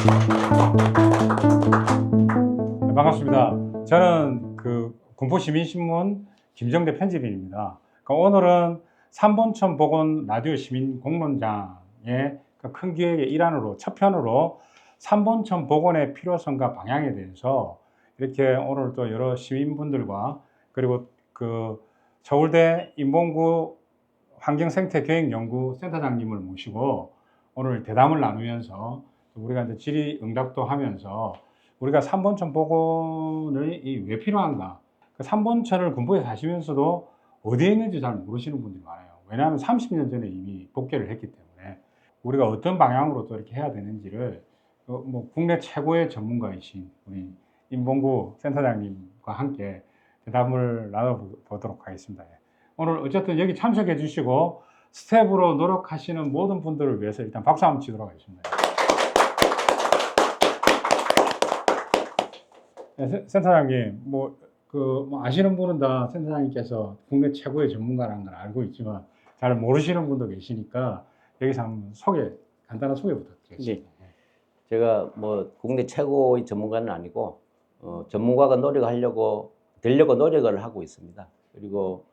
네, 반갑습니다. 저는 군포시민신문 김정대 편집인입니다. 오늘은 삼본천 보건 라디오 시민 공론장의 큰 기획의 일환으로 첫 편으로 삼본천 보건의 필요성과 방향에 대해서 이렇게 오늘 또 여러 시민분들과 그리고 서울대 인본구 환경생태계획연구 센터장님을 모시고 오늘 대담을 나누면서 우리가 이제 질의응답도 하면서 우리가 삼본천 복원이 왜 필요한가? 삼본천을 군포에 사시면서도 어디에 있는지 잘 모르시는 분들이 많아요. 왜냐하면 30년 전에 이미 복개를 했기 때문에 우리가 어떤 방향으로 또 이렇게 해야 되는지를 국내 최고의 전문가이신 우리 임봉구 센터장님과 함께 대담을 나눠보도록 하겠습니다. 오늘 어쨌든 여기 참석해 주시고 스텝으로 노력하시는 모든 분들을 위해서 일단 박수 한번 치도록 하겠습니다. 네, 센터장님, 아시는 분은 다 센터장님께서 국내 최고의 전문가라는 걸 알고 있지만 잘 모르시는 분도 계시니까 여기서 한번 간단한 소개 부탁드리겠습니다. 네. 제가 국내 최고의 전문가는 아니고 전문가가 되려고 노력을 하고 있습니다. 그리고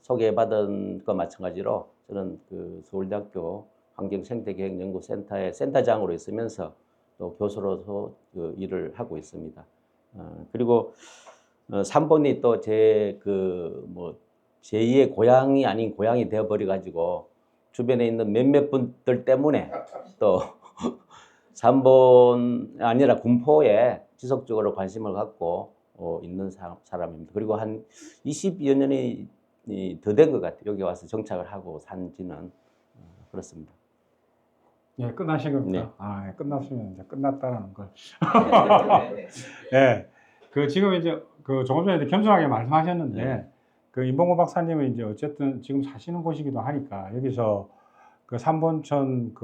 소개받은 것 마찬가지로 저는 서울대학교 환경생태계획연구센터의 센터장으로 있으면서 또 교수로서 일을 하고 있습니다. 그리고 삼본이 또 제2의 고향이 아닌 고향이 되어버려 가지고 주변에 있는 몇몇 분들 때문에 또 삼본 아니라 군포에 지속적으로 관심을 갖고 있는 사람입니다. 그리고 한 20여 년이 더 된 것 같아요. 여기 와서 정착을 하고 산 지는 그렇습니다. 예, 끝나신 겁니까? 네. 아, 끝났으면 이제 끝났다라는 걸. 예. 지금 이제 조금 전에 겸손하게 말씀하셨는데, 임봉구 박사님은 이제 어쨌든 지금 사시는 곳이기도 하니까 여기서 삼본천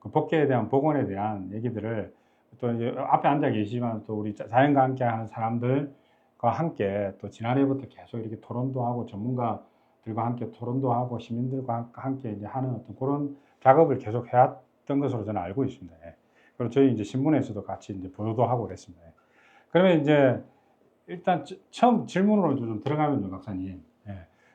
복개에 대한 복원에 대한 얘기들을 또 이제 앞에 앉아 계시지만 또 우리 자연과 함께 하는 사람들과 함께 또 지난해부터 계속 이렇게 토론도 하고 전문가들과 함께 토론도 하고 시민들과 함께 이제 하는 어떤 그런 작업을 계속 해왔던 것으로 저는 알고 있습니다. 그리고 저희 이제 신문에서도 같이 이제 보도도 하고 그랬습니다. 그러면 이제 일단 처음 질문으로 좀 들어가면요, 박사님.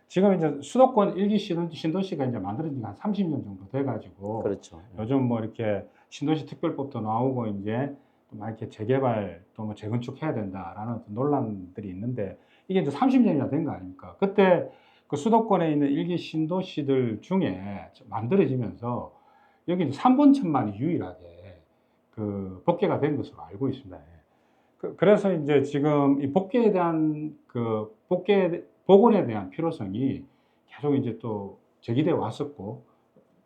지금 이제 수도권 일기 신도시가 이제 만들어진 지 한 30년 정도 돼가지고. 그렇죠. 요즘 이렇게 신도시 특별법도 나오고 이제 막 이렇게 재개발 또 재건축해야 된다라는 어떤 논란들이 있는데 이게 이제 30년이나 된 거 아닙니까? 그때 수도권에 있는 일기 신도시들 중에 만들어지면서 여기 이제 삼본천만이 유일하게 복개가 된 것으로 알고 있습니다. 그래서 이제 지금 이 복개에 대한 복원에 대한 필요성이 계속 이제 또 제기되어 왔었고,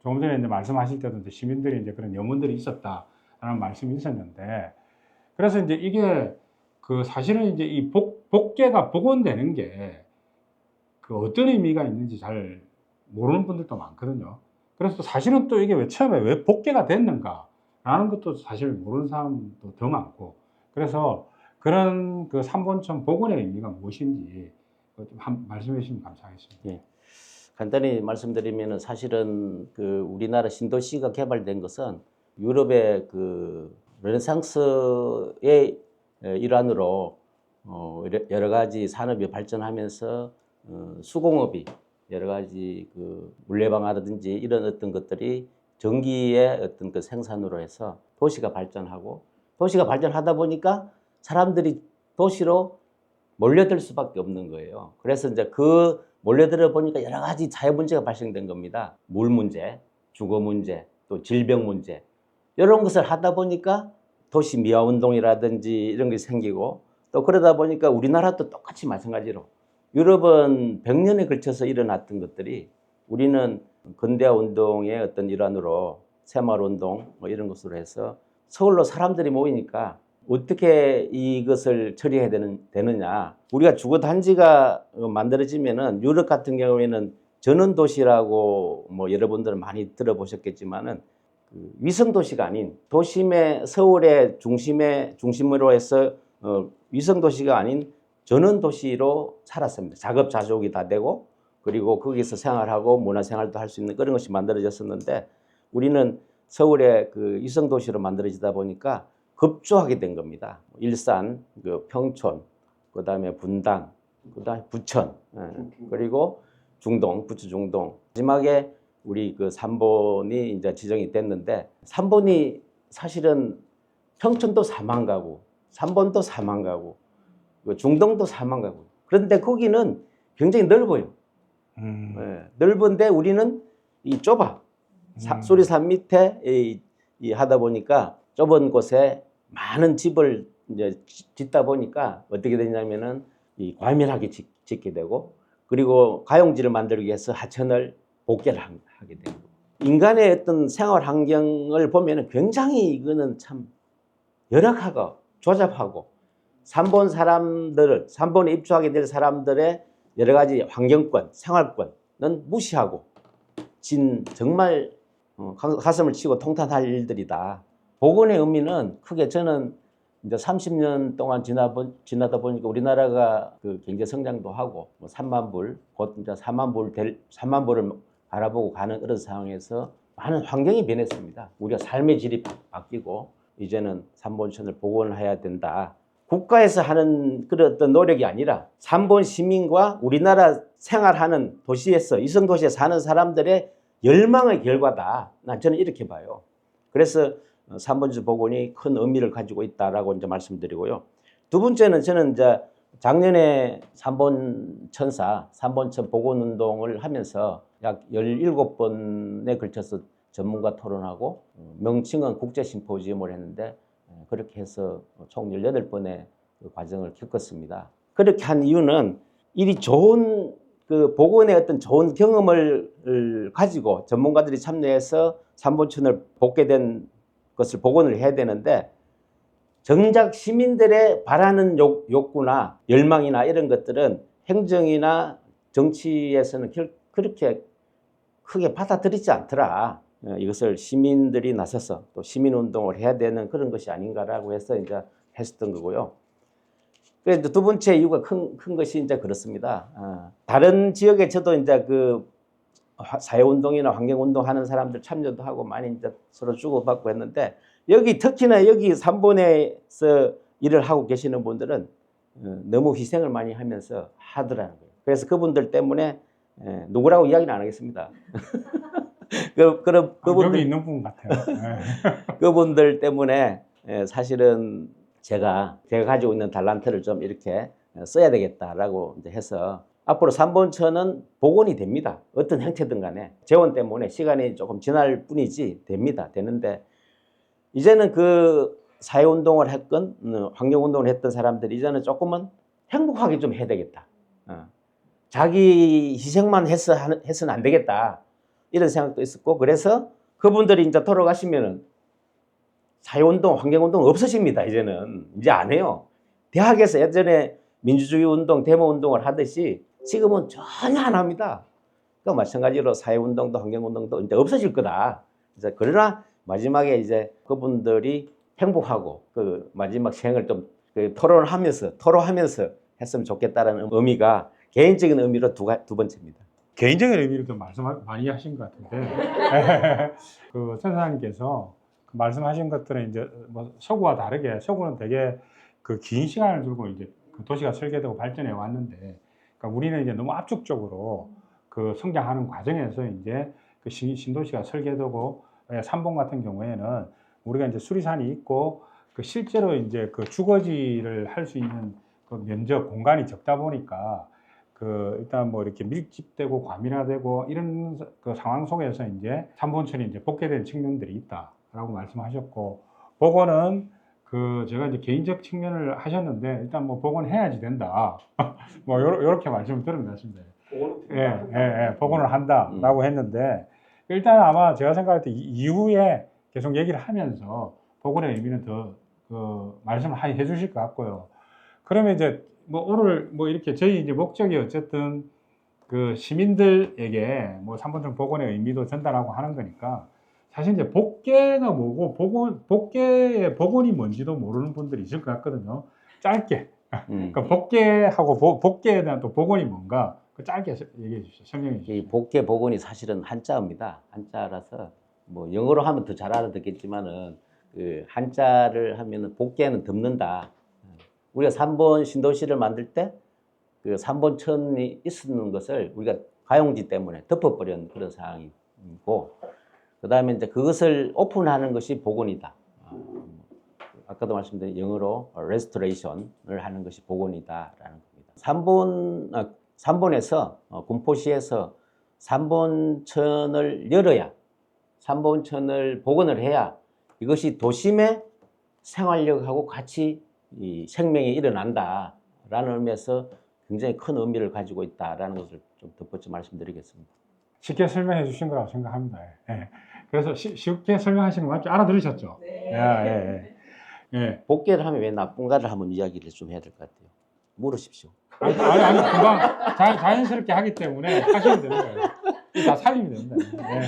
조금 전에 이제 말씀하실 때도 이제 시민들이 이제 그런 염원들이 있었다라는 말씀이 있었는데, 그래서 이제 이게 사실은 이제 이 복개가 복원되는 게 어떤 의미가 있는지 잘 모르는 분들도 많거든요. 그래서 사실은 또 이게 처음에 왜 복개가 됐는가라는 것도 사실 모르는 사람도 더 많고, 그래서 그런 삼본천 복원의 의미가 무엇인지 좀 말씀해 주시면 감사하겠습니다. 예. 간단히 말씀드리면 사실은 우리나라 신도시가 개발된 것은 유럽의 르네상스의 일환으로 여러 가지 산업이 발전하면서 수공업이 여러 가지 물레방아라든지 이런 어떤 것들이 전기의 어떤 생산으로 해서 도시가 발전하다 보니까 사람들이 도시로 몰려들 수밖에 없는 거예요. 그래서 이제 몰려들어 보니까 여러 가지 사회 문제가 발생된 겁니다. 물 문제, 주거 문제, 또 질병 문제. 이런 것을 하다 보니까 도시 미화 운동이라든지 이런 게 생기고, 또 그러다 보니까 우리나라도 똑같이 마찬가지로 유럽은 100년에 걸쳐서 일어났던 것들이 우리는 근대화 운동의 어떤 일환으로 새마을 운동 이런 것으로 해서 서울로 사람들이 모이니까 어떻게 이것을 처리해야 되느냐. 우리가 주거단지가 만들어지면은 유럽 같은 경우에는 전원도시라고 여러분들은 많이 들어보셨겠지만은 위성도시가 아닌 서울의 중심으로 해서 위성도시가 아닌 전원도시로 살았습니다. 자급자족이 다 되고 그리고 거기서 생활하고 문화생활도 할 수 있는 그런 것이 만들어졌었는데 우리는 서울의 그 위성 도시로 만들어지다 보니까 급조하게 된 겁니다. 일산, 그 평촌, 그다음에 분당, 그다음에 부천, 그리고 중동, 부천 중동. 마지막에 우리 그 3번이 이제 지정이 됐는데 3번이 사실은 평촌도 4만 가구, 3번도 4만 가구, 그 중동도 4만 가구. 그런데 거기는 굉장히 넓어요. 넓은데 우리는 이 좁아. 수리산 밑에 이 하다 보니까 좁은 곳에 많은 집을 이제 짓다 보니까 어떻게 되냐면은 이 과밀하게 짓게 되고, 그리고 가용지를 만들기 위해서 하천을 복개를 하게 되고, 인간의 어떤 생활 환경을 보면은 굉장히 이거는 참 열악하고 조잡하고, 3번에 입주하게 될 사람들의 여러 가지 환경권, 생활권은 무시하고 정말 가슴을 치고 통탄할 일들이다. 복원의 의미는 크게 저는 이제 30년 동안 지나다 보니까 우리나라가 그 경제 성장도 하고 뭐 3만 불, 곧 이제 4만 불을 바라보고 가는 그런 상황에서 많은 환경이 변했습니다. 우리가 삶의 질이 바뀌고 이제는 3번천을 복원해야 된다. 국가에서 하는 그런 어떤 노력이 아니라 3번 시민과 우리나라 생활하는 도시에서, 위성도시에 사는 사람들의 열망의 결과다. 난 저는 이렇게 봐요. 그래서 3번천 복원이 큰 의미를 가지고 있다라고 이제 말씀드리고요. 두 번째는 저는 이제 작년에 3번천 복원 운동을 하면서 약 17번에 걸쳐서 전문가 토론하고, 명칭은 국제 심포지엄을 했는데 그렇게 해서 총 18번의 그 과정을 겪었습니다. 그렇게 한 이유는 이리 좋은 그 복원의 어떤 좋은 경험을 가지고 전문가들이 참여해서 3번천을 복개된 것을 복원을 해야 되는데, 정작 시민들의 바라는 욕구나 열망이나 이런 것들은 행정이나 정치에서는 그렇게 크게 받아들이지 않더라. 이것을 시민들이 나서서 또 시민운동을 해야 되는 그런 것이 아닌가라고 해서 이제 했었던 거고요. 그래서 두 번째 이유가 큰 것이 이제 그렇습니다. 다른 지역에 저도 이제 그 사회운동이나 환경운동 하는 사람들 참여도 하고 많이 이제 서로 주고받고 했는데, 특히나 여기 3번에서 일을 하고 계시는 분들은 너무 희생을 많이 하면서 하더라는 거예요. 그래서 그분들 때문에 누구라고 이야기는 안 하겠습니다. 여기 있는 분 같아요. 그분들 때문에 사실은 제가 가지고 있는 달란트를 좀 이렇게 써야 되겠다라고 이제 해서 앞으로 3번천은 복원이 됩니다. 어떤 형태든 간에 재원 때문에 시간이 조금 지날 뿐이지 되는데, 이제는 그 사회운동을 했건 환경운동을 했던 사람들이 이제는 조금은 행복하게 좀 해야 되겠다. 자기 희생만 해서는 안 되겠다. 이런 생각도 있었고, 그래서 그분들이 이제 돌아가시면은 사회운동, 환경운동 없어집니다. 이제는 이제 안 해요. 대학에서 예전에 민주주의 운동, 데모운동을 하듯이 지금은 전혀 안 합니다. 그러니까 마찬가지로 사회운동도 환경운동도 이제 없어질 거다. 그러나 마지막에 이제 그분들이 행복하고 그 마지막 생을 좀 토로하면서 했으면 좋겠다라는 의미가 개인적인 의미로 두 번째입니다. 개인적인 의미로 좀 말씀 많이 하신 것 같은데, 그 선생님께서 말씀하신 것들은 이제 뭐 서구와 다르게, 서구는 되게 그 긴 시간을 두고 이제 그 도시가 설계되고 발전해 왔는데, 그러니까 우리는 이제 너무 압축적으로 그 성장하는 과정에서 이제 그 신도시가 설계되고, 3번 같은 경우에는 우리가 이제 수리산이 있고 그 실제로 이제 그 주거지를 할 수 있는 그 면적 공간이 적다 보니까 그 일단 뭐 이렇게 밀집되고 과밀화되고 이런 그 상황 속에서 이제 3번천이 이제 복개된 측면들이 있다라고 말씀하셨고, 복원은 그 제가 이제 개인적 측면을 하셨는데 일단 뭐 복원해야지 된다. 뭐 요렇게 말씀을 들은 것 같습니다. 복원을 한다라고 했는데, 일단 아마 제가 생각할 때 이후에 계속 얘기를 하면서 복원의 의미는 더 그 말씀을 해 주실 것 같고요. 그러면 이제 뭐 오늘 뭐 이렇게 저희 이제 목적이 어쨌든 그 시민들에게 뭐 3번천 복원의 의미도 전달하고 하는 거니까, 사실 이제 복개가 뭐고 복개의 복원이 뭔지도 모르는 분들이 있을 것 같거든요. 짧게. 그러니까 복개하고 복개에 대한 또 복원이 뭔가 그 짧게 얘기해 주시죠. 설명해 주시죠. 이 복개 복원이 사실은 한자어입니다. 한자라서 뭐 영어로 하면 더 잘 알아듣겠지만은 그 한자를 하면은 복개는 덮는다. 우리가 3번 신도시를 만들 때 그 3번 천이 있었는 것을 우리가 가용지 때문에 덮어버린 그런 상황이고, 그 다음에 이제 그것을 오픈하는 것이 복원이다. 아까도 말씀드린 영어로 restoration을 하는 것이 복원이다라는 겁니다. 3번에서 군포시에서 3번천을 열어야, 3번천을 복원을 해야 이것이 도심의 생활력하고 같이 이 생명이 일어난다라는 의미에서 굉장히 큰 의미를 가지고 있다라는 것을 좀 덧붙여 말씀드리겠습니다. 쉽게 설명해 주신 거라고 생각합니다. 예. 그래서 쉽게 설명하시는 거 맞죠? 알아들으셨죠? 네. 예. 예. 복개를 하면 왜 나쁜가를 한번 이야기를 좀 해야 될 것 같아요. 물으십시오. 아니, 금방 자연스럽게 하기 때문에 하시면 되는 거예요. 이거 다 살리면 됩니다.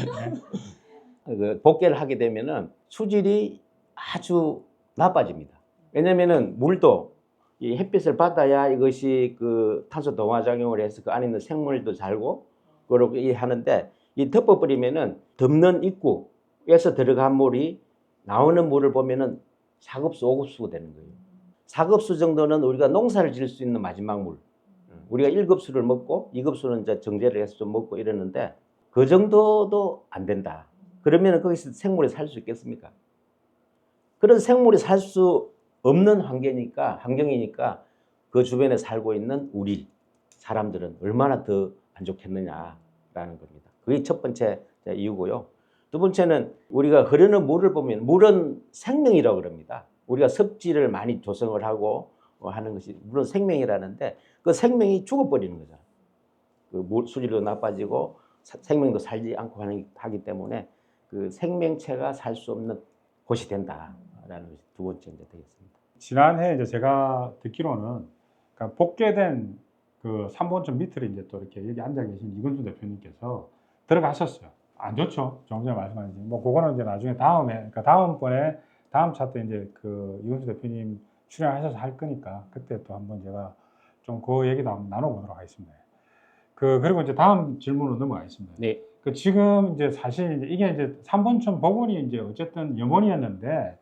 예. 그 복개를 하게 되면은 수질이 아주 나빠집니다. 왜냐면은 물도 이 햇빛을 받아야 이것이 그 탄소 동화 작용을 해서 그 안에 있는 생물도 살고 그렇게 하는데, 이 덮어버리면은 덮는 입구에서 들어간 물이 나오는 물을 보면은 4급수, 5급수가 되는 거예요. 4급수 정도는 우리가 농사를 지을 수 있는 마지막 물. 우리가 1급수를 먹고 2급수는 이제 정제를 해서 좀 먹고 이러는데 그 정도도 안 된다. 그러면 거기서 생물이 살 수 있겠습니까? 그런 생물이 살 수 없는 환경이니까 그 주변에 살고 있는 우리 사람들은 얼마나 더 안 좋겠느냐라는 겁니다. 그게 첫 번째 이유고요. 두 번째는 우리가 흐르는 물을 보면 물은 생명이라고 그럽니다. 우리가 섭지를 많이 조성을 하고 하는 것이 물은 생명이라는데 그 생명이 죽어버리는 거잖아요. 그 물 수질도 나빠지고 생명도 살지 않고 하기 때문에 그 생명체가 살 수 없는 곳이 된다라는 것이 두 번째 되겠습니다. 지난해 이제 제가 듣기로는 그러니까 복개된 그 3번천 밑을 이제 또 이렇게 여기 앉아 계신 이근수 대표님께서 들어가셨어요. 안 좋죠. 조금 전에 말씀하신 뭐 그거는 이제 나중에 그러니까 다음번에 다음 차 때 이제 그 이근수 대표님 출연하셔서 할 거니까 그때 또 한번 제가 좀 그 얘기도 한번 나눠보도록 하겠습니다. 그리고 이제 다음 질문으로 넘어가겠습니다. 네. 그 지금 이제 사실 이게 이제 3번천 복원이 이제 어쨌든 염원이었는데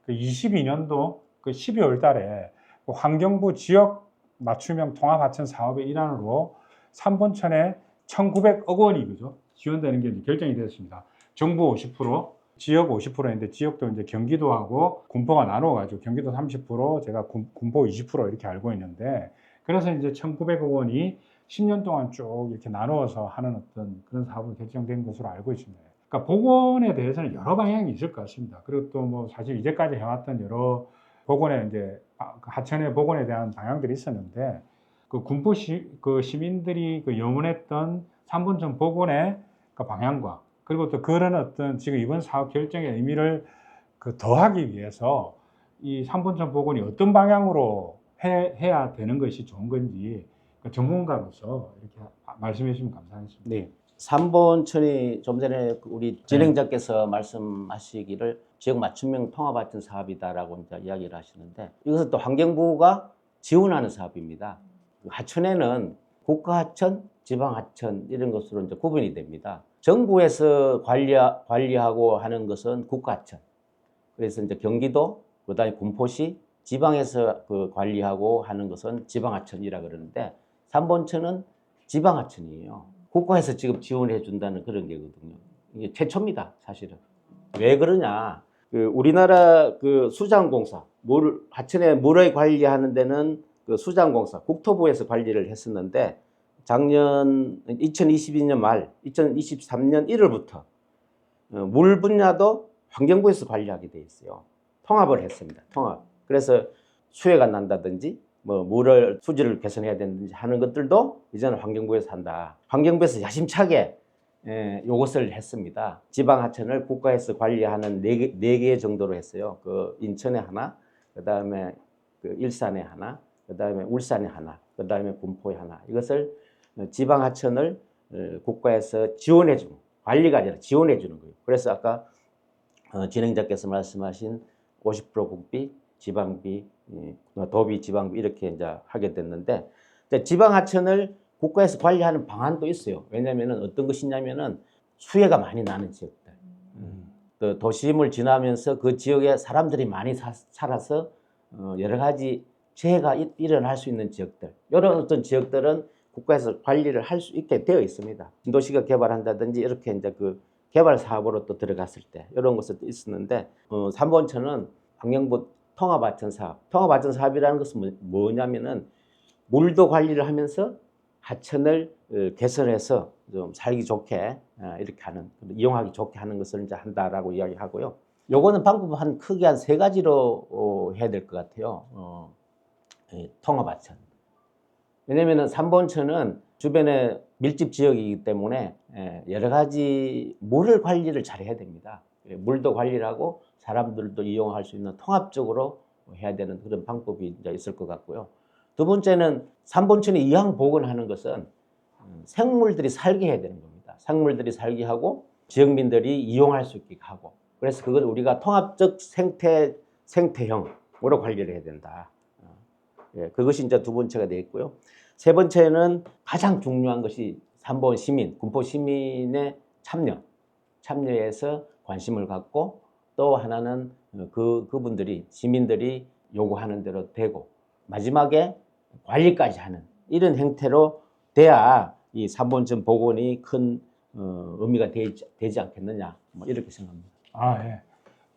그 22년도 그 12월 달에 그 환경부 지역 맞춤형 통합하천 사업의 일환으로 3번천에 1,900억 원이 그죠? 지원되는 게 이제 결정이 됐습니다. 정부 50%, 지역 50%인데 지역도 이제 경기도하고 군포가 나눠가지고 경기도 30%, 제가 군포 20% 이렇게 알고 있는데, 그래서 이제 1,900억 원이 10년 동안 쭉 이렇게 나누어서 하는 어떤 그런 사업으로 결정된 것으로 알고 있습니다. 그러니까 복원에 대해서는 여러 방향이 있을 것 같습니다. 그리고 또 뭐 사실 이제까지 해왔던 여러 복원에 이제 하천의 복원에 대한 방향들이 있었는데, 그 군포시 그 시민들이 그 염원했던 3번천 복원의 그 방향과 그리고 또 그런 어떤 지금 이번 사업 결정의 의미를 그 더하기 위해서 이 3번천 복원이 어떤 방향으로 해야 되는 것이 좋은 건지 그 전문가로서 이렇게 말씀해 주시면 감사하겠습니다. 네. 3번천이 좀 전에 우리 진행자께서 말씀하시기를 지역 맞춤형 통합하천 사업이다라고 이제 이야기를 하시는데, 이것은 또 환경부가 지원하는 사업입니다. 하천에는 국가하천, 지방하천 이런 것으로 이제 구분이 됩니다. 정부에서 관리하고 하는 것은 국가하천. 그래서 이제 경기도, 그다음에 군포시, 지방에서 그 관리하고 하는 것은 지방하천이라 그러는데 3번천은 지방하천이에요. 국가에서 지금 지원해 준다는 그런 게거든요. 이게 최초입니다, 사실은. 왜 그러냐? 그 우리나라 그 수자원공사, 하천에 물을 관리하는 데는 그 수자원공사, 국토부에서 관리를 했었는데 작년 2022년 말, 2023년 1월부터 물 분야도 환경부에서 관리하게 돼 있어요. 통합을 했습니다. 통합. 그래서 수해가 난다든지 뭐 물을 수질을 개선해야 되는지 하는 것들도 이제는 환경부에서 한다. 환경부에서 야심차게 요것을 했습니다. 지방하천을 국가에서 관리하는 네 개 정도로 했어요. 그 인천에 하나, 그 다음에 그 일산에 하나, 그 다음에 울산에 하나, 그 다음에 군포에 하나. 이것을 지방하천을 국가에서 지원해주는, 관리가 아니라 지원해주는 거예요. 그래서 아까 진행자께서 말씀하신 50% 국비, 지방비, 도비, 지방비 이렇게 이제 하게 됐는데, 지방하천을 국가에서 관리하는 방안도 있어요. 왜냐하면 어떤 것이냐면은 수해가 많이 나는 지역들, 또 도심을 지나면서 그 지역에 사람들이 많이 살아서 여러 가지 재해가 일어날 수 있는 지역들, 이런 어떤 지역들은 국가에서 관리를 할 수 있게 되어 있습니다. 신도시가 개발한다든지 이렇게 이제 그 개발 사업으로 또 들어갔을 때 이런 것도 있었는데 3번천은 환경부 통합하천 사업. 통합하천 사업이라는 것은 뭐냐면은 물도 관리를 하면서 하천을 개선해서 좀 살기 좋게 이렇게 하는, 이용하기 좋게 하는 것을 이제 한다라고 이야기하고요. 요거는 방법 크게 한 3가지로 해야 될 것 같아요. 통합하천. 왜냐면은 3번천은 주변에 밀집 지역이기 때문에 여러 가지 물을 관리를 잘 해야 됩니다. 물도 관리를 하고 사람들도 이용할 수 있는 통합적으로 해야 되는 그런 방법이 이제 있을 것 같고요. 두 번째는 3번천이 이항 복원하는 것은 생물들이 살게 해야 되는 겁니다. 생물들이 살게 하고 지역민들이 이용할 수 있게 하고, 그래서 그걸 우리가 통합적 생태형으로 관리를 해야 된다. 그것이 이제 두 번째가 되겠고요. 세 번째는 가장 중요한 것이 3번 시민, 군포 시민의 참여해서 관심을 갖고, 또 하나는 그분들이 시민들이 요구하는 대로 되고, 마지막에 관리까지 하는 이런 형태로 돼야 이 3번천 복원이 큰 의미가 되지 않겠느냐, 뭐 이렇게 생각합니다. 예.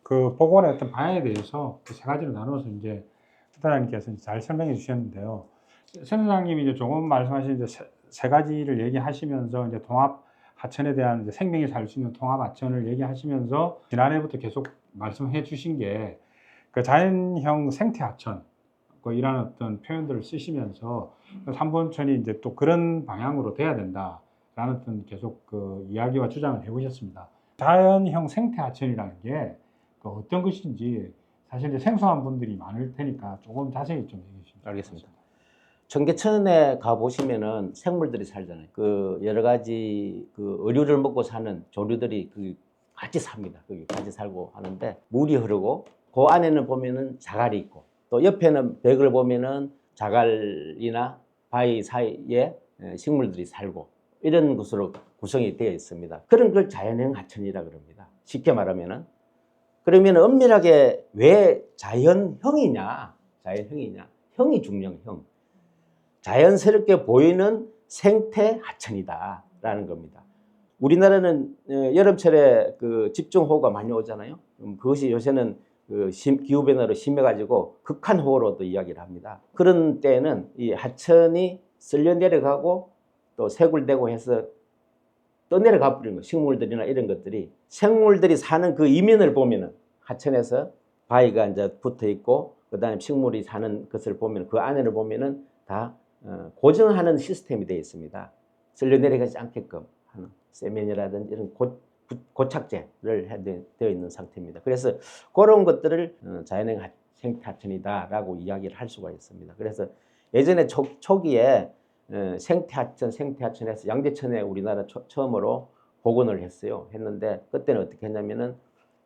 그 복원의 어떤 방향에 대해서 그 3가지로 나눠서 이제 센터장님께서 잘 설명해 주셨는데요. 센터장님이 이제 조금 말씀하신 이제 3가지를 얘기하시면서 이제 통합 하천에 대한 이제 생명이 살 수 있는 통합 하천을 얘기하시면서 지난해부터 계속 말씀해 주신 게 그 자연형 생태 하천, 이런 어떤 표현들을 쓰시면서 3번천이 이제 또 그런 방향으로 돼야 된다라는 어떤 계속 그 이야기와 주장을 해오셨습니다. 자연형 생태 하천이라는 게 어떤 것인지 사실 이제 생소한 분들이 많을 테니까 조금 자세히 좀 얘기해 주시면 알겠습니다. 청계천에 가 보시면은 생물들이 살잖아요. 그 여러 가지 그 어류를 먹고 사는 조류들이 같이 삽니다. 거기 같이 살고 하는데, 물이 흐르고 그 안에는 보면은 자갈이 있고, 또 옆에는 벽을 보면은 자갈이나 바위 사이에 식물들이 살고, 이런 것으로 구성이 되어 있습니다. 그런 걸 자연형 하천이라 그럽니다. 쉽게 말하면은. 그러면 엄밀하게 왜 자연형이냐? 형이 중요한 형. 자연스럽게 보이는 생태 하천이다라는 겁니다. 우리나라는 여름철에 그 집중호우가 많이 오잖아요. 그것이 요새는 기후변화로 심해가지고 극한호우로도 이야기를 합니다. 그런 때에는 이 하천이 쓸려 내려가고 또 세굴되고 해서 떠내려가 버리는 거, 식물들이나 이런 것들이, 생물들이 사는 그 이면을 보면은 하천에서 바위가 이제 붙어 있고, 그 다음에 식물이 사는 것을 보면 그 안에를 보면은 다 고정하는 시스템이 되어 있습니다. 쓸려 내려가지 않게끔 하는 세면이라든지 이런 고착제를 되어 있는 상태입니다. 그래서 그런 것들을 자연형 생태하천이다라고 이야기를 할 수가 있습니다. 그래서 예전에 초기에 생태하천에서 양재천에 우리나라 처음으로 복원을 했는데, 그때는 어떻게 했냐면은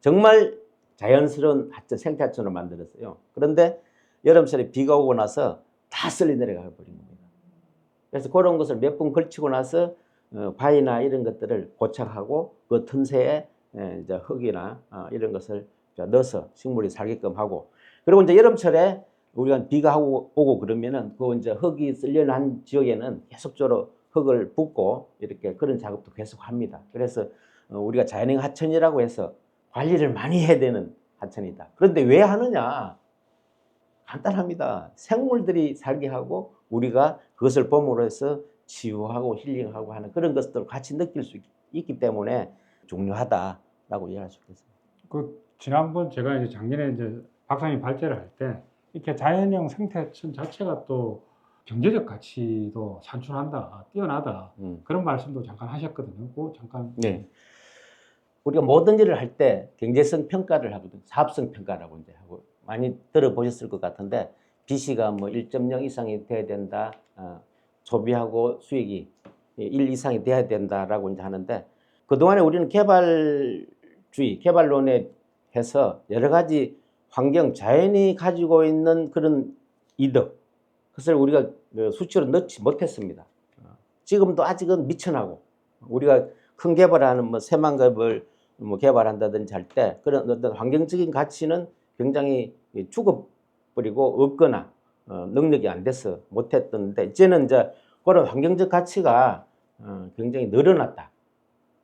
정말 자연스러운 하천, 생태하천을 만들었어요. 그런데 여름철에 비가 오고 나서 다 쓸려 내려가 버린 겁니다. 그래서 그런 것을 몇 번 걸치고 나서 바위나 이런 것들을 고착하고 그 틈새에 이제 흙이나 이런 것을 넣어서 식물이 살게끔 하고, 그리고 이제 여름철에 우리가 비가 오고 그러면은 그 이제 흙이 쓸려난 지역에는 계속적으로 흙을 붓고 이렇게 그런 작업도 계속 합니다. 그래서 우리가 자연형 하천이라고 해서 관리를 많이 해야 되는 하천이다. 그런데 왜 하느냐? 간단합니다. 생물들이 살게 하고 우리가 그것을 봄으로 해서 치유하고 힐링하고 하는 그런 것들을 같이 느낄 수 있기 때문에 중요하다라고 이해할 수 있겠습니다. 지난번 제가 이제 작년에 이제 박사님 발제를 할 때 이렇게 자연형 생태천 자체가 또 경제적 가치도 산출한다, 뛰어나다, 그런 말씀도 잠깐 하셨거든요. 잠깐. 네. 우리가 모든 일을 할 때 경제성 평가를 하거든요. 사업성 평가라고 이제 하고, 많이 들어보셨을 것 같은데, BC가 뭐 1.0 이상이 돼야 된다, 소비하고 수익이 1 이상이 돼야 된다라고 이제 하는데, 그동안에 우리는 개발론에 해서 여러 가지 자연이 가지고 있는 그런 이득, 그것을 우리가 수치로 넣지 못했습니다. 지금도 아직은 미천하고, 우리가 큰 개발하는 뭐 새만금을 뭐 개발한다든지 할 때 그런 어떤 환경적인 가치는 굉장히 죽어버리고 없거나 능력이 안 돼서 못했던데 이제는 이제 그런 환경적 가치가 굉장히 늘어났다.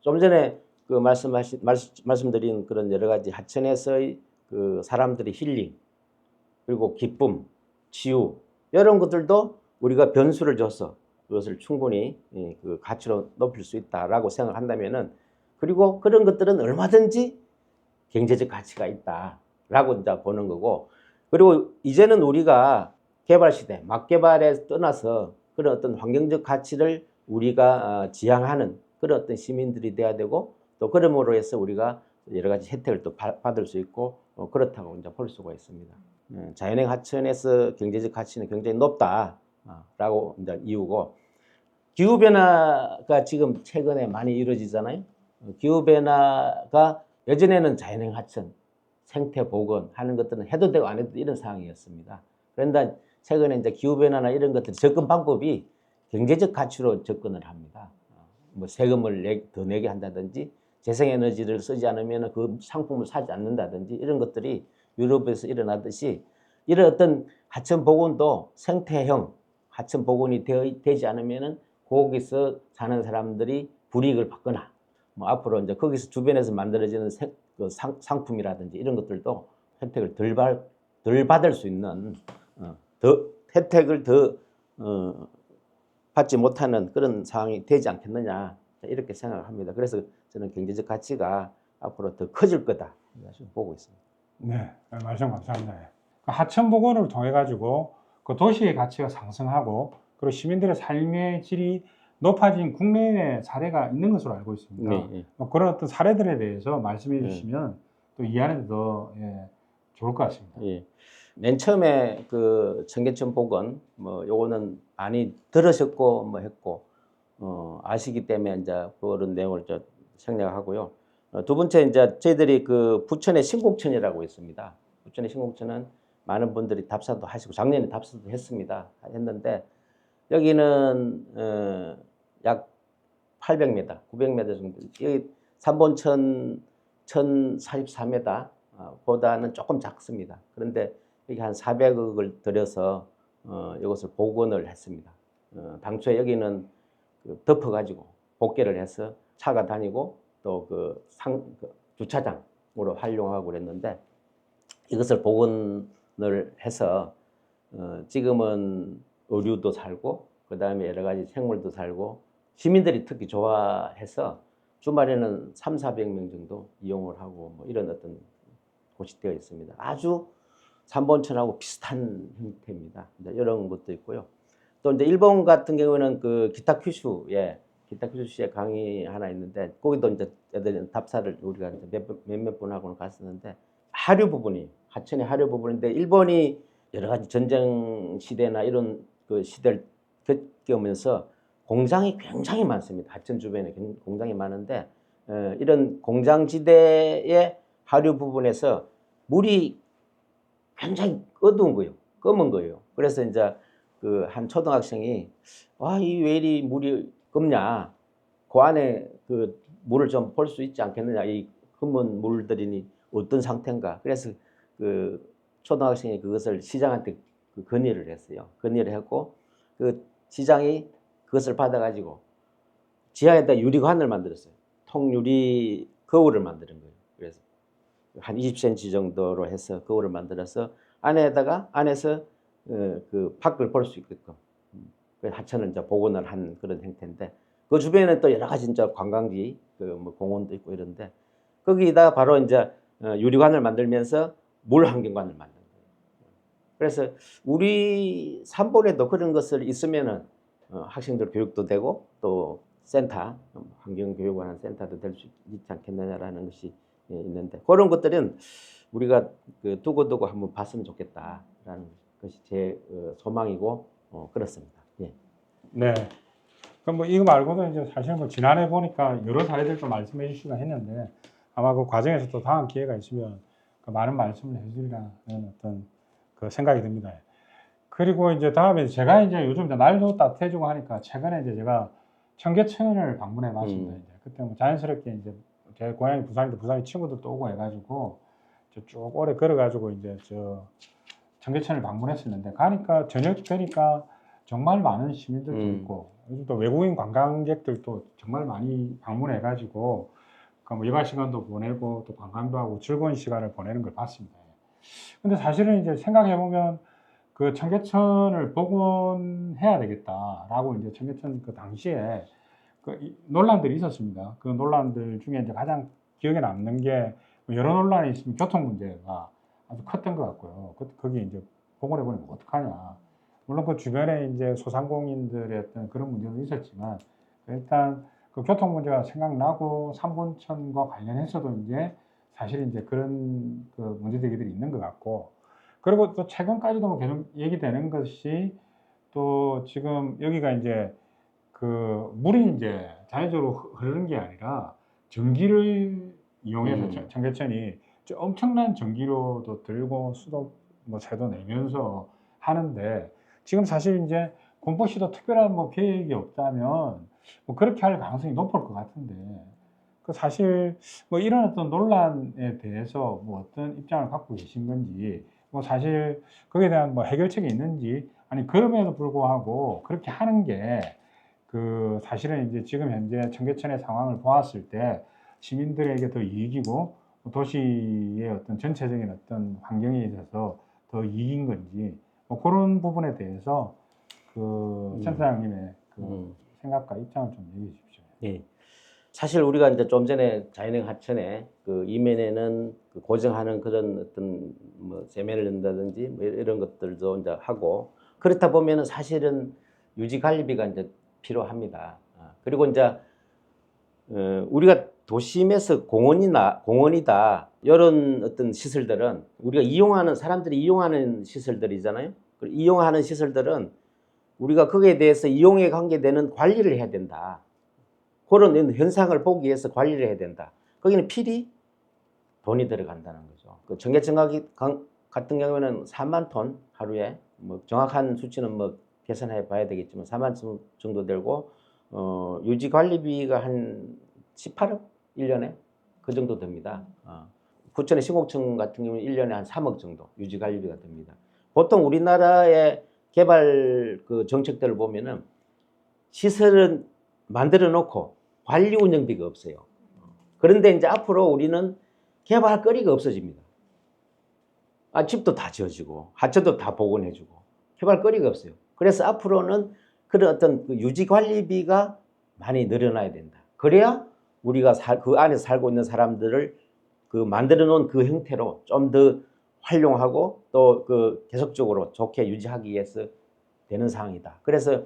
좀 전에 그 말씀드린 그런 여러 가지 하천에서의 그 사람들의 힐링 그리고 기쁨, 치유 이런 것들도 우리가 변수를 줘서 그것을 충분히 그 가치로 높일 수 있다라고 생각한다면은 그리고 그런 것들은 얼마든지 경제적 가치가 있다라고 이제 보는 거고 그리고 이제는 우리가 개발 시대, 막 개발에 떠나서 그런 어떤 환경적 가치를 우리가 지향하는 그런 어떤 시민들이 돼야 되고 또 그러므로 해서 우리가 여러 가지 혜택을 또 받을 수 있고 그렇다고 이제 볼 수가 있습니다. 자연행 하천에서 경제적 가치는 굉장히 높다라고 이제 이유고 기후 변화가 지금 최근에 많이 이루어지잖아요. 기후 변화가 예전에는 자연행 하천, 생태 복원 하는 것들은 해도 되고 안 해도 이런 상황이었습니다. 그런데 최근에 이제 기후 변화나 이런 것들 접근 방법이 경제적 가치로 접근을 합니다. 뭐 세금을 더 내게 한다든지 재생에너지를 쓰지 않으면 그 상품을 사지 않는다든지 이런 것들이 유럽에서 일어나듯이 이런 어떤 하천 복원도 생태형 하천 복원이 되지 않으면은 거기서 사는 사람들이 불이익을 받거나 뭐 앞으로 이제 거기서 주변에서 만들어지는 상품이라든지 이런 것들도 혜택을 덜 받을 수 있는 혜택을 더 받지 못하는 그런 상황이 되지 않겠느냐 이렇게 생각합니다. 그래서 저는 경제적 가치가 앞으로 더 커질 거다 보고 있습니다. 네, 말씀 감사합니다. 그 하천 복원을 통해 가지고 그 도시의 가치가 상승하고 그리고 시민들의 삶의 질이 높아진 국내의 사례가 있는 것으로 알고 있습니다. 네. 뭐 그런 어떤 사례들에 대해서 말씀해 네. 주시면 또 이해하는 데 더 좋을 것 같습니다. 예. 맨 처음에 그 청계천 복원 뭐 요거는 많이 들으셨고 뭐 했고 아시기 때문에 이제 그런 내용을 저 생략하고요. 두 번째 이제 저희들이 그 부천의 신곡천이라고 있습니다. 부천의 신곡천은 많은 분들이 답사도 하시고 작년에 답사도 했는데 여기는 약 800m, 900m 정도. 여기 3본천 1044m 보다는 조금 작습니다. 그런데 여기 한 400억을 들여서 이것을 복원을 했습니다. 당초에 여기는 덮어가지고 복개를 해서 차가 다니고 또 그 주차장으로 활용하고 그랬는데 이것을 복원을 해서 지금은 의류도 살고 그 다음에 여러 가지 생물도 살고 시민들이 특히 좋아해서 주말에는 300~400명 정도 이용을 하고 뭐 이런 어떤 곳이 되어 있습니다. 아주 3번천하고 비슷한 형태입니다. 이런 것도 있고요. 또 이제 일본 같은 경우는 그 기타 큐슈에 강이 하나 있는데 거기도 이제 애들 답사를 우리가 이제 몇몇 분하고는 갔었는데 하천의 하류 부분인데 일본이 여러 가지 전쟁 시대나 이런 그 시대를 겪으면서 공장이 굉장히 많습니다. 하천 주변에 공장이 많은데 이런 공장지대의 하류 부분에서 물이 굉장히 어두운 거예요. 검은 거예요. 그래서 이제 그 한 초등학생이 이 왜 이리 물이 검냐? 그 안에 그 물을 좀 볼 수 있지 않겠느냐? 이 검은 물들이 어떤 상태인가? 그래서 그 초등학생이 그것을 시장한테 건의를 했어요. 건의를 했고 그 시장이 그것을 받아가지고 지하에다 유리관을 만들었어요. 통유리 거울을 만드는 거예요. 그래서 한 20cm 정도로 해서 거울을 만들어서 안에서 그 밖을 볼 수 있게끔 하천을 이제 복원을 한 그런 형태인데 그 주변에는 또 여러 가지 이제 관광지 뭐 공원도 있고 이런데 거기다 바로 이제 유리관을 만들면서 물 환경관을 만든 거예요. 그래서 우리 산본에도 그런 것을 있으면은 학생들 교육도 되고 또 센터 환경교육하는 센터도 될 수 있지 않겠느냐라는 것이 있는데 그런 것들은 우리가 그 두고두고 한번 봤으면 좋겠다라는 것이 제 소망이고 그렇습니다. 예. 네. 그럼 뭐 이거 말고도 이제 사실 뭐 지난해 보니까 여러 사례들도 말씀해 주시긴 했는데 아마 그 과정에서 또 다음 기회가 있으면 그 많은 말씀을 해주리라는 어떤 그 생각이 듭니다. 그리고 이제 다음에 제가 이제 요즘 이제 날도 따뜻해지고 하니까 최근에 이제 제가 청계천을 방문해 봤습니다. 이제 그때 뭐 자연스럽게 이제 제 고향이 부산인데 부산에 친구들도 오고 해가지고 쭉 오래 걸어가지고 이제 저 청계천을 방문했었는데 가니까 저녁 되니까 정말 많은 시민들도 있고 요즘 또 외국인 관광객들도 정말 많이 방문해가지고 뭐 일과 시간도 보내고 또 관광도 하고 즐거운 시간을 보내는 걸 봤습니다. 근데 사실은 이제 생각해 보면 그 청계천을 복원해야 되겠다라고 이제 청계천 그 당시에 그 논란들이 있었습니다. 그 논란들 중에 이제 가장 기억에 남는 게 여러 논란이 있으면 교통 문제가 아주 컸던 것 같고요. 거기 이제 복원해 보면 어떡하냐. 물론 그 주변에 이제 소상공인들의 어떤 그런 문제도 있었지만 일단 그 교통 문제가 생각나고 삼본천과 관련해서도 이제 사실 이제 그런 그 문제제기들이 있는 것 같고 그리고 또 최근까지도 뭐 계속 얘기되는 것이 또 지금 여기가 이제 그 물이 이제 자연적으로 흐르는 게 아니라 전기를 이용해서 청계천이 엄청난 전기료도 들고 수도 뭐 세도 내면서 하는데 지금 사실 이제 군포시도 특별한 뭐 계획이 없다면 뭐 그렇게 할 가능성이 높을 것 같은데 그 사실 뭐 이런 어떤 논란에 대해서 뭐 어떤 입장을 갖고 계신 건지 뭐 사실 거기에 대한 뭐 해결책이 있는지 아니 그럼에도 불구하고 그렇게 하는 게 그 사실은 이제 지금 현재 청계천의 상황을 보았을 때 시민들에게 더 이익이고 도시의 어떤 전체적인 어떤 환경에 있어서 더 이익인 건지 뭐 그런 부분에 대해서 그 센터장님의 그 생각과 입장을 좀 얘기해 주십시오. 예. 사실 우리가 이제 좀 전에 자연의 하천에 그 이면에는 그 고정하는 그런 어떤 뭐 세면을 넣는다든지 뭐 이런 것들도 이제 하고 그렇다 보면은 사실은 유지 관리비가 이제 필요합니다. 그리고 이제 우리가 도심에서 공원이다 이런 어떤 시설들은 우리가 이용하는 사람들이 이용하는 시설들이잖아요. 이용하는 시설들은 우리가 거기에 대해서 이용에 관계되는 관리를 해야 된다. 그런 현상을 보기 위해서 관리를 해야 된다. 거기는 필히 돈이 들어간다는 거죠. 그 청계천 같은 경우에는 4만 톤 하루에 뭐 정확한 수치는 뭐 계산해 봐야 되겠지만 4만 톤 정도 들고 유지 관리비가 한 18억 1년에 그 정도 됩니다. 부천의 시공청 같은 경우는 1년에 한 3억 정도 유지 관리비가 됩니다. 보통 우리나라의 개발 그 정책들을 보면은 시설은 만들어 놓고 관리 운영비가 없어요. 그런데 이제 앞으로 우리는 개발 거리가 없어집니다. 집도 다 지어지고 하천도 다 복원해주고 개발 거리가 없어요. 그래서 앞으로는 그런 어떤 그 유지 관리비가 많이 늘어나야 된다. 그래야 우리가 그 안에서 살고 있는 사람들을 그 만들어 놓은 그 형태로 좀 더 활용하고 또 그 계속적으로 좋게 유지하기 위해서 되는 상황이다. 그래서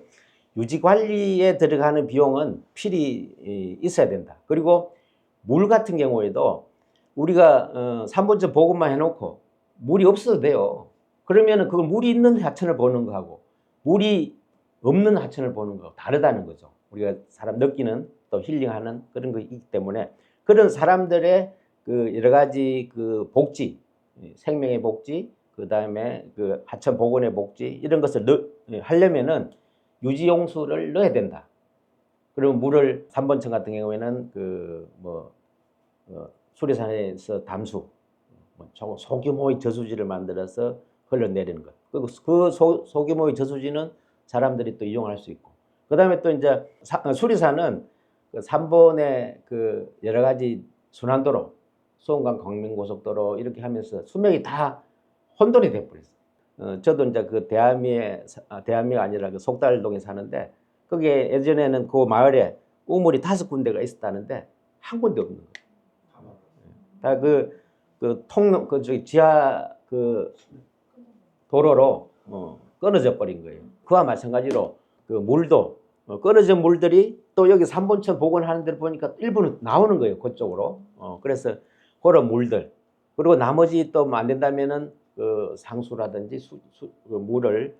유지 관리에 들어가는 비용은 필히 있어야 된다. 그리고 물 같은 경우에도 우리가 3번째 보고만 해놓고 물이 없어도 돼요. 그러면은 그걸 물이 있는 하천을 보는 거하고 물이 없는 하천을 보는 거하고 다르다는 거죠. 우리가 사람 느끼는 또 힐링하는 그런 거 있기 때문에 그런 사람들의 그 여러 가지 그 복지, 생명의 복지, 그 다음에 그 하천 복원의 복지 이런 것을 하려면은 유지용수를 넣어야 된다. 그리고 물을 3번천 같은 경우에는 수리산에서 담수, 소규모의 저수지를 만들어서 흘러내리는 것. 그리고 그 소규모의 저수지는 사람들이 또 이용할 수 있고. 그 다음에 또 이제 수리산은 그 3번의 그 여러 가지 순환도로, 수원강 광명고속도로 이렇게 하면서 수명이 다 혼돈이 돼버렸어요. 저도 이제 그 대한미가 아니라 그 속달동에 사는데 거기에 예전에는 그 마을에 우물이 5군데가 있었다는데 한 군데 없는 거예요. 다 지하 그 도로로 끊어져 버린 거예요. 그와 마찬가지로 그 물도 끊어진 물들이 또 여기 3번천 복원하는 데를 보니까 일부는 나오는 거예요. 그쪽으로. 그래서 그런 물들 그리고 나머지 또 안 된다면은 그 상수라든지 그 물을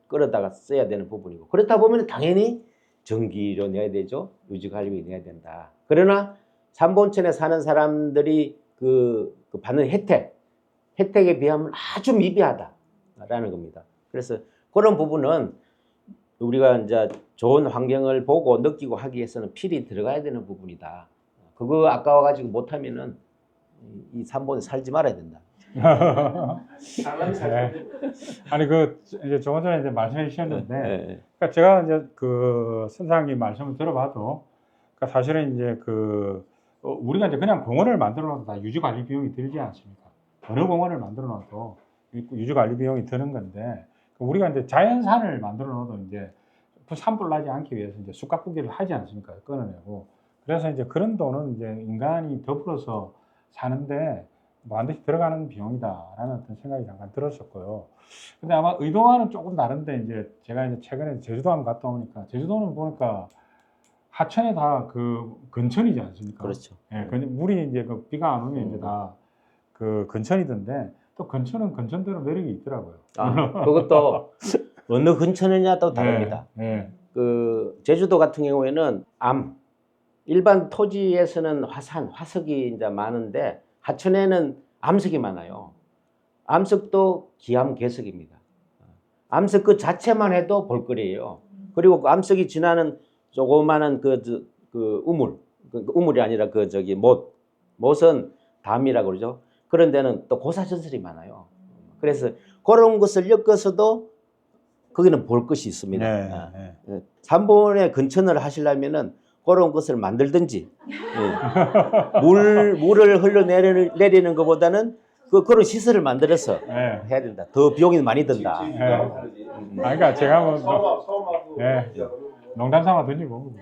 끌어다가 써야 되는 부분이고 그렇다 보면 당연히 전기료 내야 되죠. 유지관리비 내야 된다. 그러나 3번천에 사는 사람들이 그 받는 혜택에 비하면 아주 미비하다라는 겁니다. 그래서 그런 부분은 우리가 이제 좋은 환경을 보고 느끼고 하기 위해서는 필히 들어가야 되는 부분이다. 그거 아까워가지고 못하면은 이 3번에 살지 말아야 된다. 네. 아니 그 이제 조금 전에 이제 말씀해 주셨는데, 예. 그러니까 제가 이제 그 선생님 말씀을 들어봐도, 그러니까 사실은 이제 그 우리가 이제 그냥 공원을 만들어 놔도 다 유지 관리 비용이 들지 않습니까? 어느 공원을 만들어 놔도 유지 관리 비용이 드는 건데, 우리가 이제 자연산을 만들어 놔도 이제 산불 나지 않기 위해서 이제 숯가꾸기를 하지 않습니까? 끊어내고. 그래서 이제 그런 돈은 이제 인간이 더불어서 사는데 반드시 들어가는 비용이다라는 어떤 생각이 잠깐 들었었고요. 근데 아마 의도와는 조금 다른데, 이제 제가 이제 최근에 제주도 한번 갔다 오니까, 제주도는 보니까 하천에 다 그 근천이지 않습니까? 그렇죠. 예, 물이 이제 그 비가 안 오면 이제 다 그 근천이던데, 또 근천은 근천대로 매력이 있더라고요. 그것도 어느 근처느냐 또 다릅니다. 예, 그 제주도 같은 경우에는 일반 토지에서는 화석이 이제 많은데 하천에는 암석이 많아요. 암석도 기암괴석입니다. 암석 그 자체만 해도 볼거리예요. 그리고 그 암석이 지나는 조그마한 우물이 아니라 못은 담이라고 그러죠. 그런 데는 또 고사전설이 많아요. 그래서 그런 것을 엮어서도 거기는 볼 것이 있습니다. 네. 3번에 근천을 하시려면은 그런 것을 만들든지, 물을 흘러내리는 것보다는 그런 시설을 만들어서 네. 해야 된다. 더 비용이 많이 든다. 그러니까 제가 농담 삼아 던지고.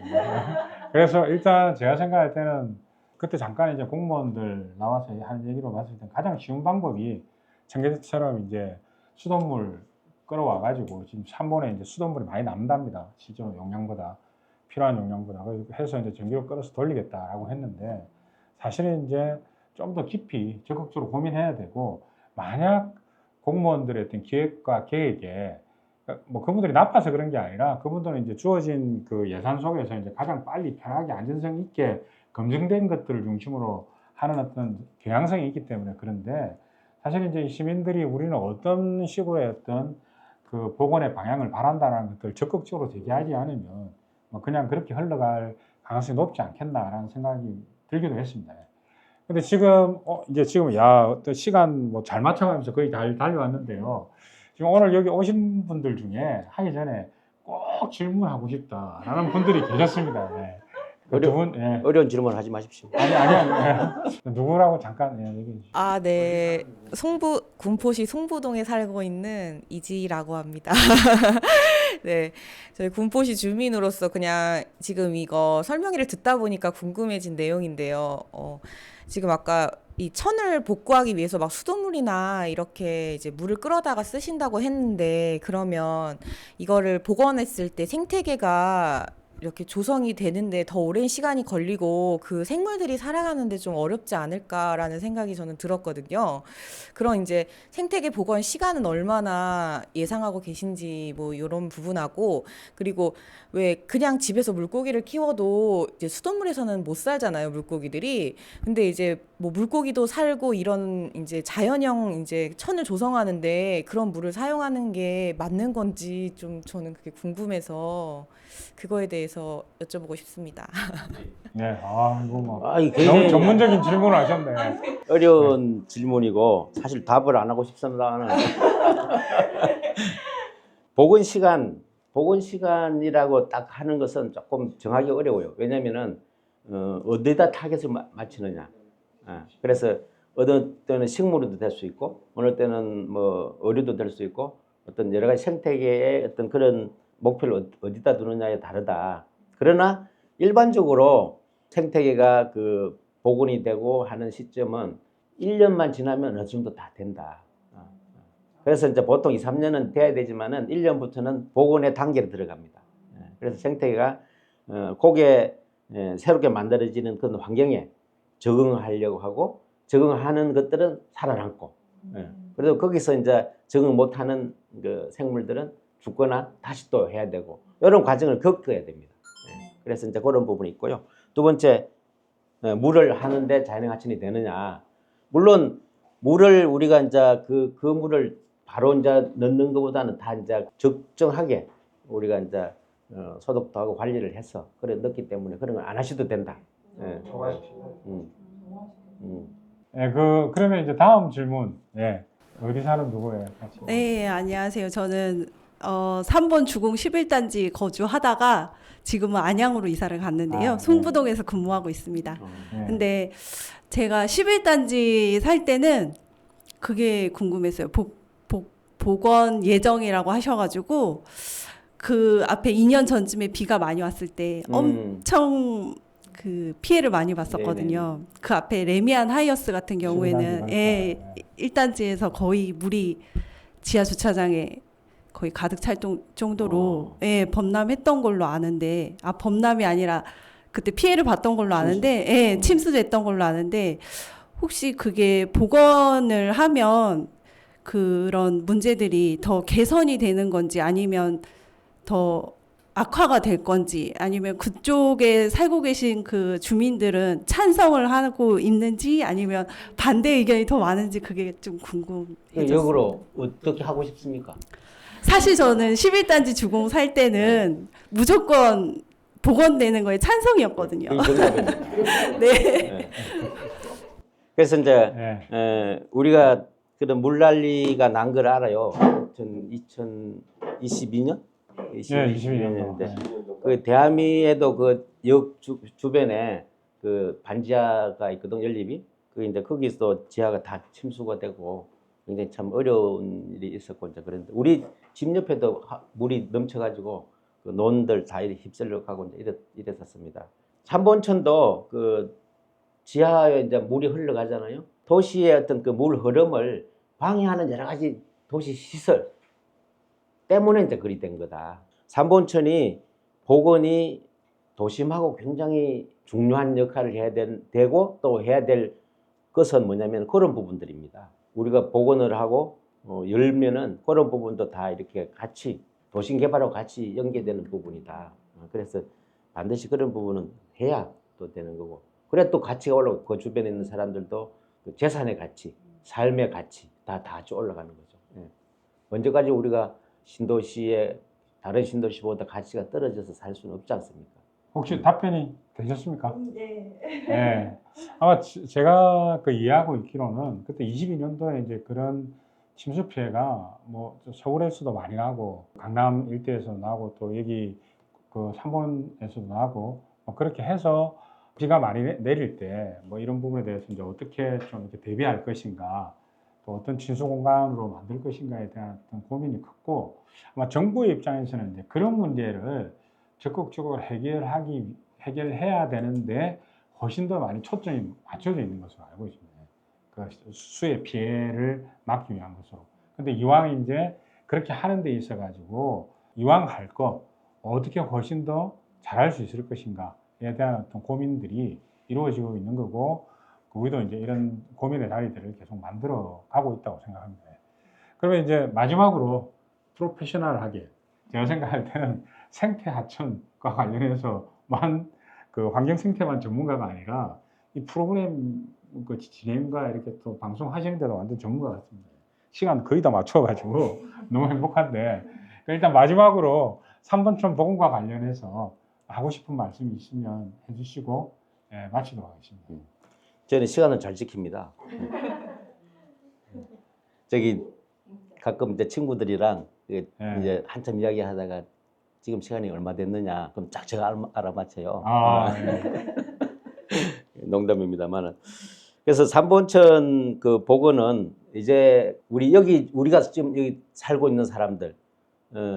그래서 일단 제가 생각할 때는 그때 잠깐 이제 공무원들 나와서 하는 얘기로 봤을 때 가장 쉬운 방법이 청계천처럼 이제 수돗물 끌어와가지고, 지금 3번에 이제 수돗물이 많이 남답니다. 실제로 용량보다, 필요한 용량보다. 그래서 해서 이제 전기로 끌어서 돌리겠다라고 했는데, 사실은 이제 좀 더 깊이 적극적으로 고민해야 되고, 만약 공무원들의 어떤 기획과 계획에, 뭐 그분들이 나빠서 그런 게 아니라 그분들은 이제 주어진 그 예산 속에서 이제 가장 빨리 편하게 안전성 있게 검증된 것들을 중심으로 하는 어떤 경향성이 있기 때문에 그런데, 사실 이제 시민들이 우리는 어떤 식으로의 어떤 그 복원의 방향을 바란다는 것들을 적극적으로 제기하지 않으면 뭐 그냥 그렇게 흘러갈 가능성이 높지 않겠나라는 생각이 들기도 했습니다. 근데 지금 이제 지금 어떤 시간 뭐 잘 맞춰가면서 거의 잘 달려왔는데요. 지금 오늘 여기 오신 분들 중에 하기 전에 꼭 질문하고 싶다라는 분들이 계셨습니다. 네. 어려운 질문 하지 마십시오. 아니. 누구라고 잠깐 얘기해 주시죠. 네. 군포시 송부동에 살고 있는 이지라고 합니다. 네. 저희 군포시 주민으로서 그냥 지금 이거 설명회를 듣다 보니까 궁금해진 내용인데요. 지금 아까 이 천을 복구하기 위해서 막 수돗물이나 이렇게 이제 물을 끌어다가 쓰신다고 했는데, 그러면 이거를 복원했을 때 생태계가 이렇게 조성이 되는데 더 오랜 시간이 걸리고 그 생물들이 살아가는데 좀 어렵지 않을까라는 생각이 저는 들었거든요. 그런 이제 생태계 복원 시간은 얼마나 예상하고 계신지 뭐 이런 부분하고, 그리고 왜 그냥 집에서 물고기를 키워도 이제 수돗물에서는 못 살잖아요, 물고기들이. 근데 이제 뭐 물고기도 살고 이런 이제 자연형 이제 천을 조성하는데 그런 물을 사용하는 게 맞는 건지 좀 저는 그게 궁금해서 그거에 대해서 여쭤보고 싶습니다. 네, 이거 뭐 이게 너무 굉장히 전문적인 질문을 하셨네. 어려운 질문이고 사실 답을 안 하고 싶습니다만 복원 시간이라고 딱 하는 것은 조금 정하기 어려워요. 왜냐면은 어디다 타겟을 맞추느냐. 그래서 어느 때는 식물도 될 수 있고 어느 때는 뭐 어류도 될 수 있고 어떤 여러 가지 생태계의 어떤 그런 목표를 어디다 두느냐에 다르다. 그러나 일반적으로 생태계가 그 복원이 되고 하는 시점은 1년만 지나면 어느 정도 다 된다. 그래서 이제 보통 2, 3년은 돼야 되지만은 1년부터는 복원의 단계로 들어갑니다. 그래서 생태계가 거기에 새롭게 만들어지는 그런 환경에 적응하려고 하고 적응하는 것들은 살아남고, 그래도 거기서 이제 적응 못하는 그 생물들은 죽거나 다시 또 해야 되고 이런 과정을 겪어야 됩니다. 그래서 이제 그런 부분이 있고요. 두 번째, 물을 하는데 자연형 하천이 되느냐. 물론 물을 우리가 이제 그 물을 바로 이제 넣는 것보다는 다 이제 적정하게 우리가 이제 소독도 하고 관리를 해서 그래 넣기 때문에 그런 걸 안 하셔도 된다. 예. 예, 그러면 이제 다음 질문. 예. 어디 사는 누구예요? 같이. 네, 안녕하세요. 저는 3번 주공 11단지 거주하다가 지금은 안양으로 이사를 갔는데요. 아, 네. 송부동에서 근무하고 있습니다. 예. 근데 제가 11단지 살 때는 그게 궁금했어요. 복원 예정이라고 하셔가지고 그 앞에 2년 전쯤에 비가 많이 왔을 때 엄청 그 피해를 많이 봤었거든요. 그 앞에 레미안 하이어스 같은 경우에는 11단지 예, 1단지에서 거의 물이 지하 주차장에 거의 가득 찰 정도로 예, 범람했던 걸로 아는데 범람이 아니라 그때 피해를 봤던 걸로 아는데 예, 침수됐던 걸로 아는데 혹시 그게 복원을 하면 그런 문제들이 더 개선이 되는 건지 아니면 더 악화가 될 건지 아니면 그쪽에 살고 계신 그 주민들은 찬성을 하고 있는지 아니면 반대 의견이 더 많은지 그게 좀 궁금해졌어요. 역으로 어떻게 하고 싶습니까? 사실 저는 11단지 주공 살 때는 무조건 복원되는 거에 찬성이었거든요. 그게 정답입니다. 네. 그래서 이제 예. 우리가 그런 물난리가 난 걸 알아요. 2022년? 예, 22년도. 년인데 그 대하미에도 그 역 주변에 그 반지하가 있거든, 연립이. 그 이제 거기서 지하가 다 침수가 되고 굉장히 참 어려운 일이 있었고 이제 그런데 우리 집 옆에도 물이 넘쳐가지고 그 논들 다 이렇게 휩쓸려 가고 이제 이랬었습니다. 삼본천도 그 지하에 이제 물이 흘러가잖아요. 도시의 어떤 그 물 흐름을 방해하는 여러 가지 도시 시설 때문에 이제 그리 된 거다. 삼본천이 복원이 도심하고 굉장히 중요한 역할을 해야 되고 또 해야 될 것은 뭐냐면 그런 부분들입니다. 우리가 복원을 하고 열면은 그런 부분도 다 이렇게 같이 도심 개발하고 같이 연계되는 부분이다. 그래서 반드시 그런 부분은 해야 또 되는 거고. 그래 또 가치가 올라가고 그 주변에 있는 사람들도 그 재산의 가치, 삶의 가치 다 같이 올라가는 거죠. 예. 언제까지 우리가 신도시에 다른 신도시보다 가치가 떨어져서 살 수는 없지 않습니까? 혹시 답변이 되셨습니까? 네. 예. 아마 제가 그 이해하고 있기로는 그때 22년도에 이제 그런 침수 피해가 뭐 서울에서도 많이 나고 강남 일대에서 나고 또 여기 그 삼본에서도 나고 뭐 그렇게 해서 비가 많이 내릴 때 뭐 이런 부분에 대해서 이제 어떻게 좀 이렇게 대비할 것인가 또 어떤 친수 공간으로 만들 것인가에 대한 어떤 고민이 컸고 아마 정부의 입장에서는 이제 그런 문제를 적극적으로 해결해야 되는데 훨씬 더 많이 초점이 맞춰져 있는 것으로 알고 있습니다. 그 수의 피해를 막기 위한 것으로. 근데 이왕 이제 그렇게 하는 데 있어 가지고 이왕 할 거 어떻게 훨씬 더 잘할 수 있을 것인가에 대한 어떤 고민들이 이루어지고 있는 거고 우리도 이제 이런 고민의 자리들을 계속 만들어 가고 있다고 생각합니다. 그러면 이제 마지막으로 프로페셔널하게 제가 생각할 때는 생태 하천과 관련해서만 그 환경 생태만 전문가가 아니라 이 프로그램 그 진행과 이렇게 또 방송하시는 데도 완전 전문가 같습니다. 시간 거의 다 맞춰가지고 너무 행복한데 일단 마지막으로 3번천 복원과 관련해서 하고 싶은 말씀이 있으면 해주시고 예, 마치도록 하겠습니다. 저는 시간을 잘 지킵니다. 저기 가끔 이제 친구들이랑 이제 한참 이야기하다가 지금 시간이 얼마 됐느냐 그럼 딱 제가 알아맞혀요. 네. 농담입니다만은. 그래서 삼본천 그 복원은 이제 우리가 지금 여기 살고 있는 사람들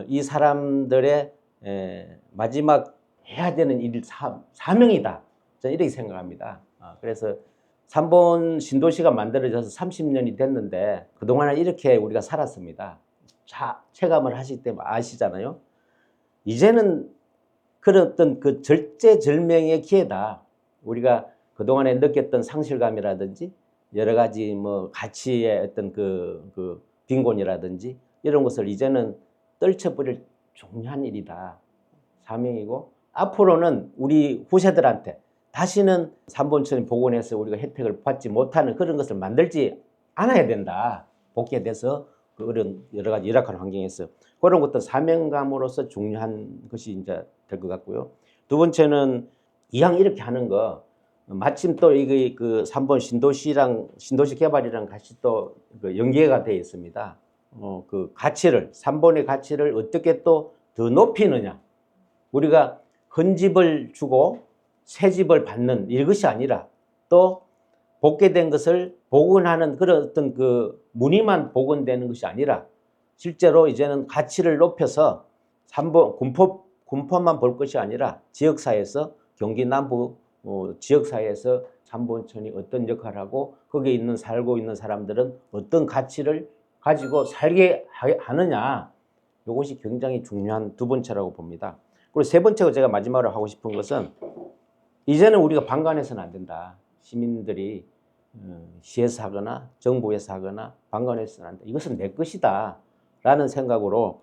이 사람들의 마지막 해야 되는 사명이다. 저는 이렇게 생각합니다. 그래서 삼본 신도시가 만들어져서 30년이 됐는데 그동안에 이렇게 우리가 살았습니다. 체감을 하시기 때문에 아시잖아요. 이제는 그런 어떤 그 절제절명의 기회다. 우리가 그동안에 느꼈던 상실감이라든지 여러 가지 뭐 가치의 어떤 그 빈곤이라든지 이런 것을 이제는 떨쳐버릴 중요한 일이다. 사명이고 앞으로는 우리 후세들한테 다시는 삼본천이 복원해서 우리가 혜택을 받지 못하는 그런 것을 만들지 않아야 된다. 복귀돼서 그런 여러 가지 열악한 환경에서 그런 것도 사명감으로서 중요한 것이 이제 될 것 같고요. 두 번째는 이왕 이렇게 하는 거 마침 또 이게 그 3번 신도시 개발이랑 같이 또 그 연계가 되어 있습니다. 그 가치를 3번의 가치를 어떻게 또 더 높이느냐. 우리가 헌집을 주고 새 집을 받는 이것이 아니라 또 복개된 것을 복원하는 그런 어떤 그 무늬만 복원되는 것이 아니라 실제로 이제는 가치를 높여서 3번 군포만 볼 것이 아니라 지역사회에서 경기 남부 지역사회에서 삼본천이 어떤 역할을 하고 거기에 있는 살고 있는 사람들은 어떤 가치를 가지고 살게 하느냐. 이것이 굉장히 중요한 두 번째라고 봅니다. 그리고 세 번째로 제가 마지막으로 하고 싶은 것은 이제는 우리가 방관해서는 안 된다. 시민들이 시에서 하거나 정부에서 하거나 방관해서는 안 된다. 이것은 내 것이다 라는 생각으로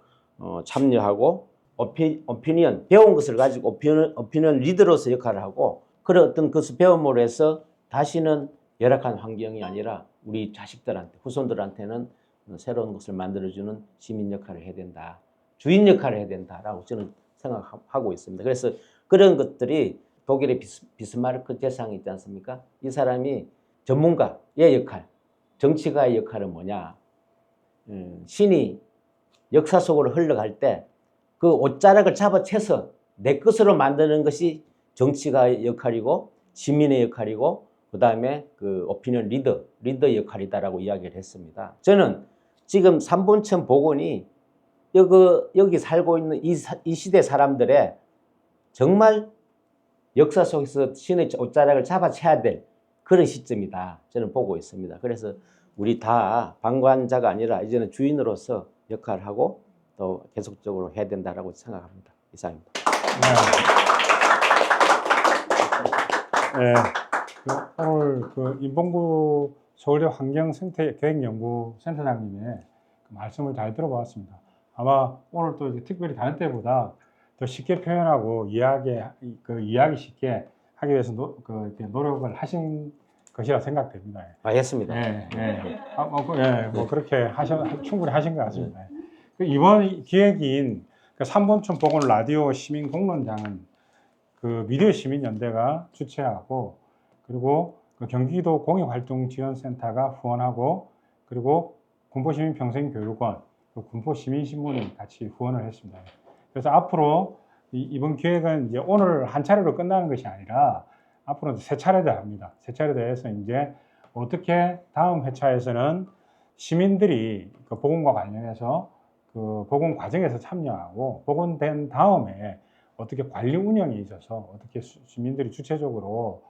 참여하고 오피니언, 배운 것을 가지고 오피니언 리더로서 역할을 하고 그런 어떤 것을 배움으로 해서 다시는 열악한 환경이 아니라 우리 자식들한테, 후손들한테는 새로운 것을 만들어주는 시민 역할을 해야 된다. 주인 역할을 해야 된다라고 저는 생각하고 있습니다. 그래서 그런 것들이 독일의 비스마르크 대상이 있지 않습니까? 이 사람이 전문가의 역할, 정치가의 역할은 뭐냐? 신이 역사 속으로 흘러갈 때 그 옷자락을 잡아채서 내 것으로 만드는 것이 정치가의 역할이고 시민의 역할이고 그 다음에 그 오피니언 리더의 역할이다라고 이야기를 했습니다. 저는 지금 3본천 복원이 여기 살고 있는 이 시대 사람들의 정말 역사 속에서 신의 옷자락을 잡아채야 될 그런 시점이다. 저는 보고 있습니다. 그래서 우리 다 방관자가 아니라 이제는 주인으로서 역할을 하고 또 계속적으로 해야 된다라고 생각합니다. 이상입니다. 네. 오늘 그 임봉구 서울대 환경생태계획연구센터장님의 그 말씀을 잘 들어보았습니다. 아마 오늘 또 특별히 다른 때보다 더 쉽게 표현하고 이야기 쉽게 하기 위해서 이렇게 노력을 하신 것이라 생각됩니다. 알겠습니다. 네, 네. 뭐 그렇게 충분히 하신 것 같습니다. 이번 기획인 그 3본천 복원 라디오 시민 공론장은 그 미디어 시민연대가 주최하고 그리고 그 경기도 공익활동지원센터가 후원하고 그리고 군포시민평생교육원, 군포시민신문이 같이 후원을 했습니다. 그래서 앞으로 이번 기획은 이제 오늘 한 차례로 끝나는 것이 아니라 앞으로 세 차례다 합니다. 세 차례 대해서 이제 어떻게 다음 회차에서는 시민들이 그 복원과 관련해서 그 복원 과정에서 참여하고 복원된 다음에 어떻게 관리 운영에 있어서 어떻게 시민들이 주체적으로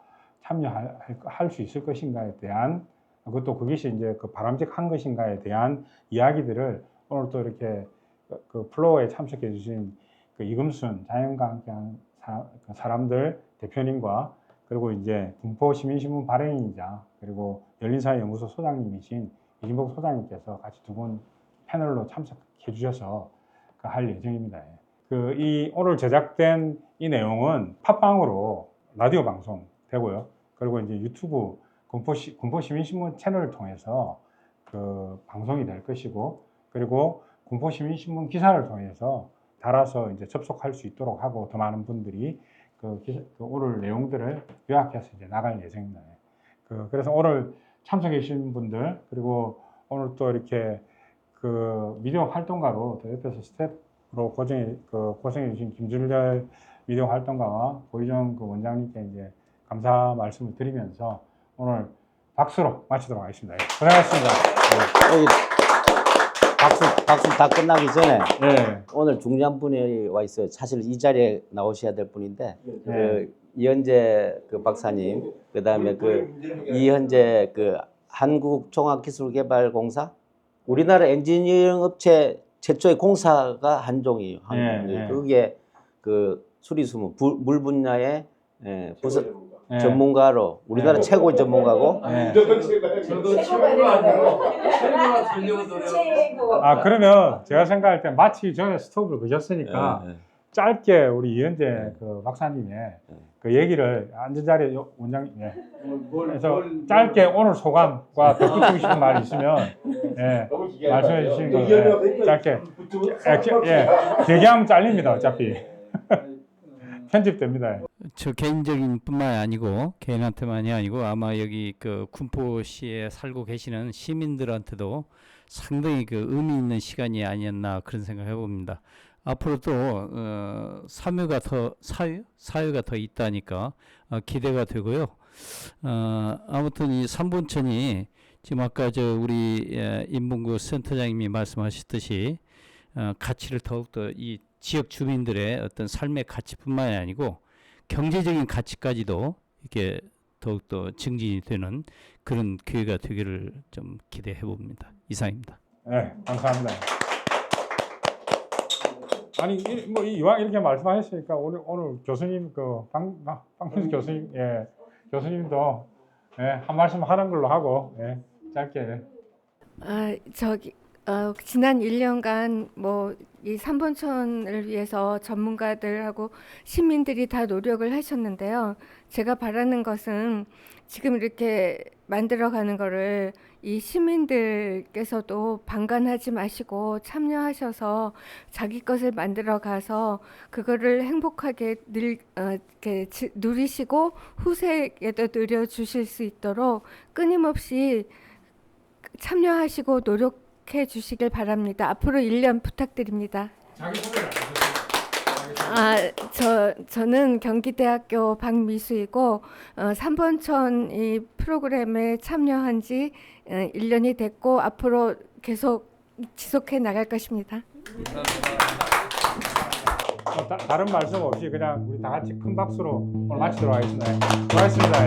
참여할 수 있을 것인가에 대한 그것도 그것이 이제 그 바람직한 것인가에 대한 이야기들을 오늘 또 이렇게 그 플로어에 참석해 주신 그 이금순 자연과 함께한 사람들 대표님과 그리고 이제 군포시민신문 발행인이자 그리고 열린사회연구소 소장님이신 이진복 소장님께서 같이 두 분 패널로 참석해 주셔서 할 예정입니다. 이 오늘 제작된 이 내용은 팟빵으로 라디오 방송 되고요. 그리고 이제 유튜브 군포시민신문 채널을 통해서 그 방송이 될 것이고, 그리고 군포시민신문 기사를 통해서 달아서 이제 접속할 수 있도록 하고 더 많은 분들이 그 오늘 내용들을 요약해서 이제 나갈 예정입니다. 그래서 오늘 참석해 주신 분들 그리고 오늘 또 이렇게 그 미디어 활동가로 또 옆에서 스태프로 고생해 주신 김준렬 미디어 활동가와 고희정 그 원장님께 이제 감사 말씀을 드리면서 오늘 박수로 마치도록 하겠습니다. 고생하셨습니다. 박수 다 끝나기 전에 네. 오늘 중요한 분이 와 있어요. 사실 이 자리에 나오셔야 될 분인데 네. 그 이현재 그 박사님, 그다음에 그 이현재 그 한국종합기술개발공사 우리나라 엔지니어링 업체 최초의 공사가 한종이에요. 네. 그게 그 수리수문 물 분야의 부서 네. 전문가로 우리나라 네. 최고의 전문가고. 네. 저도 최고가 아니고 최고가 되려고 노력. 그러면 제가 생각할 때 마치 전에 스톱을 거셨으니까 짧게 우리 이현재 그 박사님의 그 얘기를 앉은 자리에 원장님 그래서 짧게 오늘 소감과 덧붙이고 싶은 말 있으면 말씀해 주시는 거 짧게 길게 하면 잘립니다 어차피 편집됩니다. 저 개인적인 뿐만 아니고 개인한테만이 아니고 아마 여기 그 군포시에 살고 계시는 시민들한테도 상당히 그 의미 있는 시간이 아니었나 그런 생각을 해봅니다. 앞으로도 사유가 더 있다니까 기대가 되고요. 아무튼 이 삼본천이 지금 아까 우리 인문구 센터장님이 말씀하셨듯이 가치를 더욱더 이 지역 주민들의 어떤 삶의 가치뿐만이 아니고 경제적인 가치까지도 이렇게 더욱더 증진이 되는 그런 기회가 되기를 좀 기대해 봅니다. 이상입니다. 네, 감사합니다. 아니 이왕 이렇게 말씀하셨으니까 오늘 교수님 방필수 교수님 교수님도 한 말씀 하는 걸로 하고 짧게. 지난 1년간 이 삼본천을 위해서 전문가들하고 시민들이 다 노력을 하셨는데요. 제가 바라는 것은 지금 이렇게 만들어가는 거를 이 시민들께서도 방관하지 마시고 참여하셔서 자기 것을 만들어가서 그거를 행복하게 이렇게 누리시고 후세에도 누려주실 수 있도록 끊임없이 참여하시고 노력해 주시길 바랍니다. 앞으로 1년 부탁드립니다. 자기 소개를 저는 경기대학교 박미수이고 삼본천 이 프로그램에 참여한 지 1년이 됐고 앞으로 계속 지속해 나갈 것입니다. 다른 말씀 없이 그냥 우리 다 같이 큰 박수로 오늘 마치도록 하겠습니다. 고맙습니다.